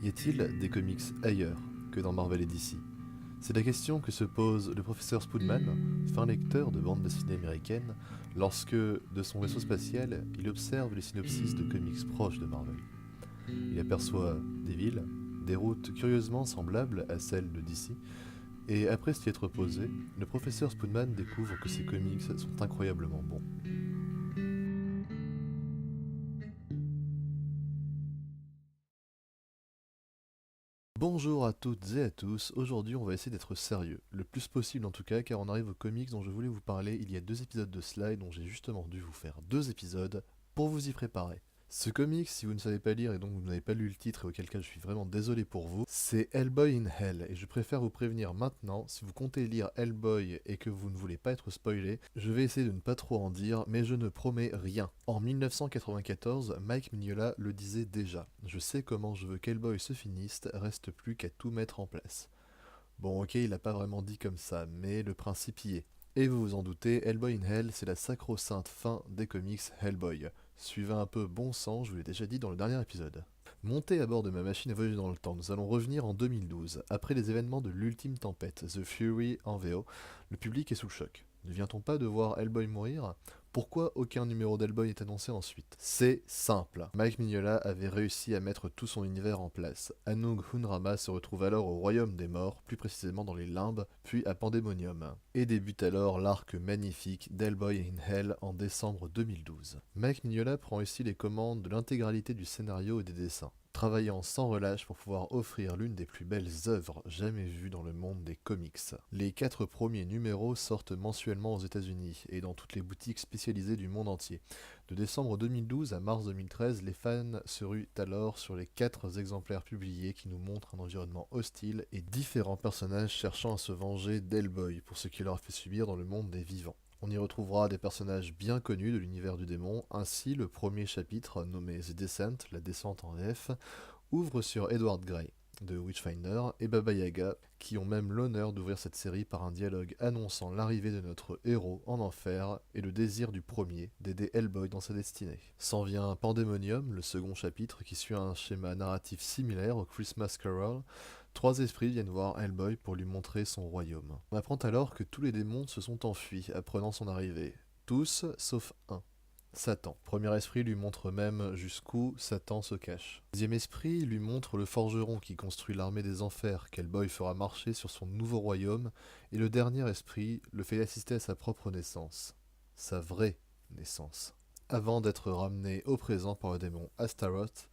Y a-t-il des comics ailleurs que dans Marvel et DC? C'est la question que se pose le professeur Spoodman, fin lecteur de bande dessinée américaine, lorsque, de son vaisseau spatial, il observe les synopsis de comics proches de Marvel. Il aperçoit des villes, des routes curieusement semblables à celles de DC, et après s'y être posé, le professeur Spoodman découvre que ces comics sont incroyablement bons. Bonjour à toutes et à tous, aujourd'hui on va essayer d'être sérieux, le plus possible en tout cas, car on arrive aux comics dont je voulais vous parler il y a 2 épisodes de Slide dont j'ai justement dû vous faire 2 épisodes pour vous y préparer. Ce comic, si vous ne savez pas lire et donc vous n'avez pas lu le titre et auquel cas je suis vraiment désolé pour vous, c'est Hellboy in Hell et je préfère vous prévenir maintenant, si vous comptez lire Hellboy et que vous ne voulez pas être spoilé, je vais essayer de ne pas trop en dire, mais je ne promets rien. En 1994, Mike Mignola le disait déjà, je sais comment je veux qu'Hellboy se finisse, reste plus qu'à tout mettre en place. Bon ok, il l'a pas vraiment dit comme ça, mais le principe y est. Et vous vous en doutez, Hellboy in Hell, c'est la sacro-sainte fin des comics Hellboy. Suivez un peu bon sens, je vous l'ai déjà dit dans le dernier épisode. Montez à bord de ma machine à voyager dans le temps, nous allons revenir en 2012. Après les événements de l'ultime tempête, The Fury en VO, le public est sous le choc. Ne vient-on pas de voir Hellboy mourir? Pourquoi aucun numéro d'Hellboy est annoncé ensuite? C'est simple. Mike Mignola avait réussi à mettre tout son univers en place. Anung Hunrama se retrouve alors au royaume des morts, plus précisément dans les limbes, puis à Pandemonium. Et débute alors l'arc magnifique d'Hellboy in Hell en décembre 2012. Mike Mignola prend ici les commandes de l'intégralité du scénario et des dessins, travaillant sans relâche pour pouvoir offrir l'une des plus belles œuvres jamais vues dans le monde des comics. Les 4 premiers numéros sortent mensuellement aux États-Unis et dans toutes les boutiques spécialisées du monde entier. De décembre 2012 à mars 2013, les fans se ruent alors sur les 4 exemplaires publiés qui nous montrent un environnement hostile et différents personnages cherchant à se venger d'Hellboy pour ce qu'il leur a fait subir dans le monde des vivants. On y retrouvera des personnages bien connus de l'univers du démon, ainsi le premier chapitre, nommé The Descent, la descente en VF, ouvre sur Edward Grey, de Witchfinder, et Baba Yaga, qui ont même l'honneur d'ouvrir cette série par un dialogue annonçant l'arrivée de notre héros en enfer et le désir du premier d'aider Hellboy dans sa destinée. S'en vient Pandemonium, le second chapitre, qui suit un schéma narratif similaire au Christmas Carol. 3 esprits viennent voir Hellboy pour lui montrer son royaume. On apprend alors que tous les démons se sont enfuis, apprenant son arrivée. Tous, sauf un. Satan. Premier esprit lui montre même jusqu'où Satan se cache. Deuxième esprit lui montre le forgeron qui construit l'armée des enfers qu'Hellboy fera marcher sur son nouveau royaume, et le dernier esprit le fait assister à sa propre naissance. Sa vraie naissance. Avant d'être ramené au présent par le démon Astaroth,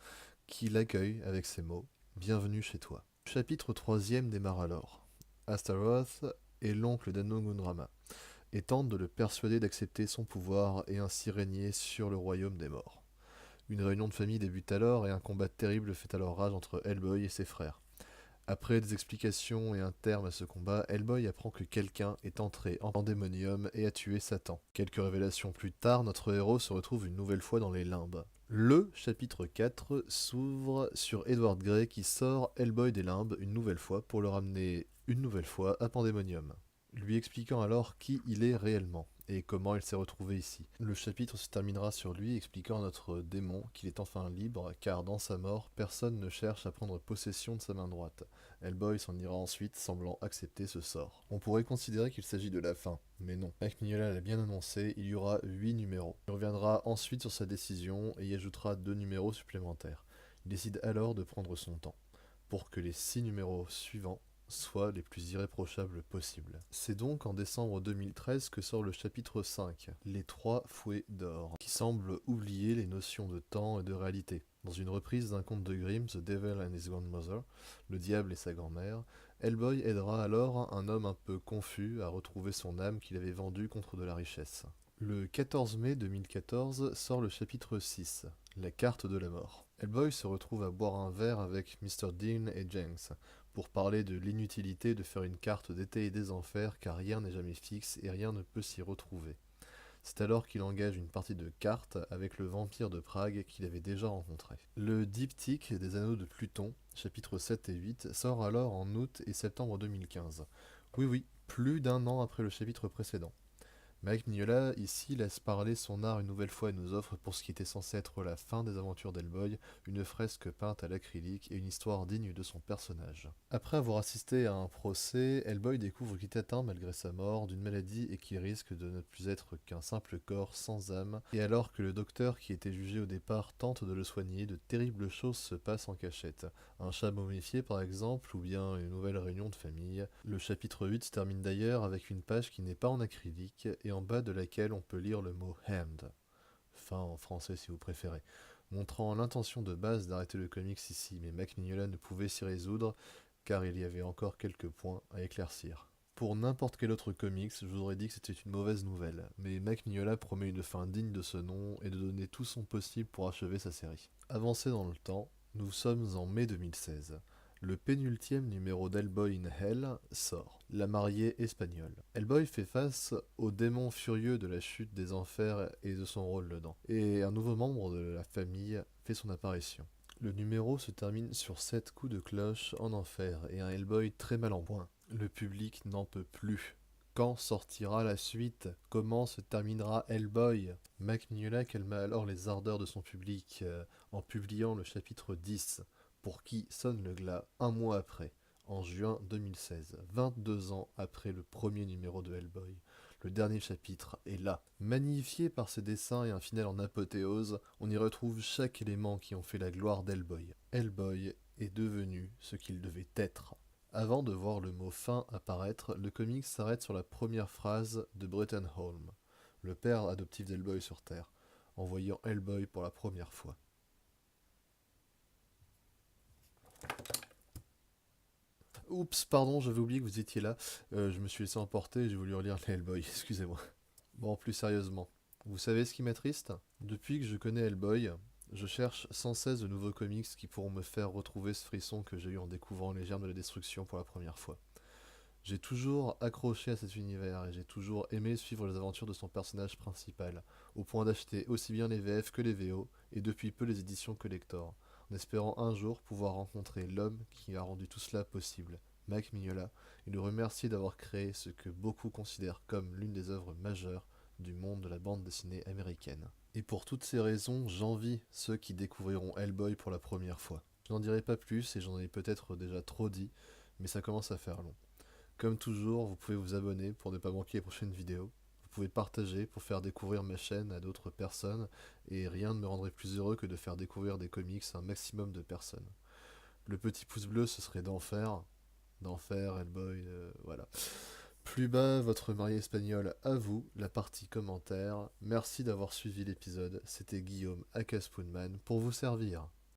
qui l'accueille avec ces mots « Bienvenue chez toi ». Chapitre 3e démarre alors. Astaroth est l'oncle d'Anung-Unrama et tente de le persuader d'accepter son pouvoir et ainsi régner sur le royaume des morts. Une réunion de famille débute alors et un combat terrible fait alors rage entre Hellboy et ses frères. Après des explications et un terme à ce combat, Hellboy apprend que quelqu'un est entré en Pandemonium et a tué Satan. Quelques révélations plus tard, notre héros se retrouve une nouvelle fois dans les limbes. Le chapitre 4 s'ouvre sur Edward Grey qui sort Hellboy des limbes une nouvelle fois pour le ramener une nouvelle fois à Pandemonium, lui expliquant alors qui il est réellement et comment il s'est retrouvé ici. Le chapitre se terminera sur lui expliquant à notre démon qu'il est enfin libre car dans sa mort, personne ne cherche à prendre possession de sa main droite. Hellboy s'en ira ensuite semblant accepter ce sort. On pourrait considérer qu'il s'agit de la fin, mais non. Mike Mignola l'a bien annoncé, il y aura 8 numéros. Il reviendra ensuite sur sa décision et y ajoutera 2 numéros supplémentaires. Il décide alors de prendre son temps, pour que les 6 numéros suivants soient les plus irréprochables possibles. C'est donc en décembre 2013 que sort le chapitre 5, Les 3 fouets d'or, qui semble oublier les notions de temps et de réalité. Dans une reprise d'un conte de Grimm, The Devil and His Grandmother, Le diable et sa grand-mère, Hellboy aidera alors un homme un peu confus à retrouver son âme qu'il avait vendue contre de la richesse. Le 14 mai 2014 sort le chapitre 6, La carte de la mort. Hellboy se retrouve à boire un verre avec Mr. Dean et Jenks pour parler de l'inutilité de faire une carte d'été et des enfers car rien n'est jamais fixe et rien ne peut s'y retrouver. C'est alors qu'il engage une partie de cartes avec le vampire de Prague qu'il avait déjà rencontré. Le diptyque des anneaux de Pluton, chapitres 7 et 8, sort alors en août et septembre 2015. Oui, plus d'1 an après le chapitre précédent. Mike Mignola, ici, laisse parler son art une nouvelle fois et nous offre, pour ce qui était censé être la fin des aventures d'Hellboy, une fresque peinte à l'acrylique et une histoire digne de son personnage. Après avoir assisté à un procès, Hellboy découvre qu'il est atteint, malgré sa mort, d'une maladie et qu'il risque de ne plus être qu'un simple corps sans âme, et alors que le docteur qui était jugé au départ tente de le soigner, de terribles choses se passent en cachette. Un chat momifié par exemple, ou bien une nouvelle réunion de famille. Le chapitre 8 se termine d'ailleurs avec une page qui n'est pas en acrylique et en bas de laquelle on peut lire le mot Hand, fin en français si vous préférez, montrant l'intention de base d'arrêter le comics ici, mais Mac Mignola ne pouvait s'y résoudre car il y avait encore quelques points à éclaircir. Pour n'importe quel autre comics, je vous aurais dit que c'était une mauvaise nouvelle, mais Mac Mignola promet une fin digne de ce nom et de donner tout son possible pour achever sa série. Avancé dans le temps, nous sommes en mai 2016. Le pénultième numéro d'Hellboy in Hell sort, La mariée espagnole. Hellboy fait face au démon furieux de la chute des enfers et de son rôle dedans. Et un nouveau membre de la famille fait son apparition. Le numéro se termine sur 7 coups de cloche en enfer et un Hellboy très mal en point. Le public n'en peut plus. Quand sortira la suite? Comment se terminera Hellboy? Mac Mignola calma alors les ardeurs de son public en publiant le chapitre 10, pour qui sonne le glas un mois après, en juin 2016, 22 ans après le premier numéro de Hellboy. Le dernier chapitre est là. Magnifié par ses dessins et un final en apothéose, on y retrouve chaque élément qui ont fait la gloire d'Hellboy. Hellboy est devenu ce qu'il devait être. Avant de voir le mot fin apparaître, le comics s'arrête sur la première phrase de Bretton Holm, le père adoptif d'Hellboy sur Terre, en voyant Hellboy pour la première fois. Oups, pardon, j'avais oublié que vous étiez là. Je me suis laissé emporter et j'ai voulu relire les Hellboy, excusez-moi. Bon, plus sérieusement, vous savez ce qui m'attriste? Depuis que je connais Hellboy, je cherche sans cesse de nouveaux comics qui pourront me faire retrouver ce frisson que j'ai eu en découvrant les germes de la destruction pour la première fois. J'ai toujours accroché à cet univers et j'ai toujours aimé suivre les aventures de son personnage principal, au point d'acheter aussi bien les VF que les VO, et depuis peu les éditions collector, en espérant un jour pouvoir rencontrer l'homme qui a rendu tout cela possible, Mike Mignola, et le remercier d'avoir créé ce que beaucoup considèrent comme l'une des œuvres majeures du monde de la bande dessinée américaine. Et pour toutes ces raisons, j'envie ceux qui découvriront Hellboy pour la première fois. Je n'en dirai pas plus et j'en ai peut-être déjà trop dit, mais ça commence à faire long. Comme toujours, vous pouvez vous abonner pour ne pas manquer les prochaines vidéos. Vous pouvez partager pour faire découvrir ma chaîne à d'autres personnes, et rien ne me rendrait plus heureux que de faire découvrir des comics à un maximum de personnes. Le petit pouce bleu, ce serait d'enfer, Hellboy, voilà. Plus bas, votre marié espagnol à vous, la partie commentaire. Merci d'avoir suivi l'épisode, c'était Guillaume aka Spoonman pour vous servir.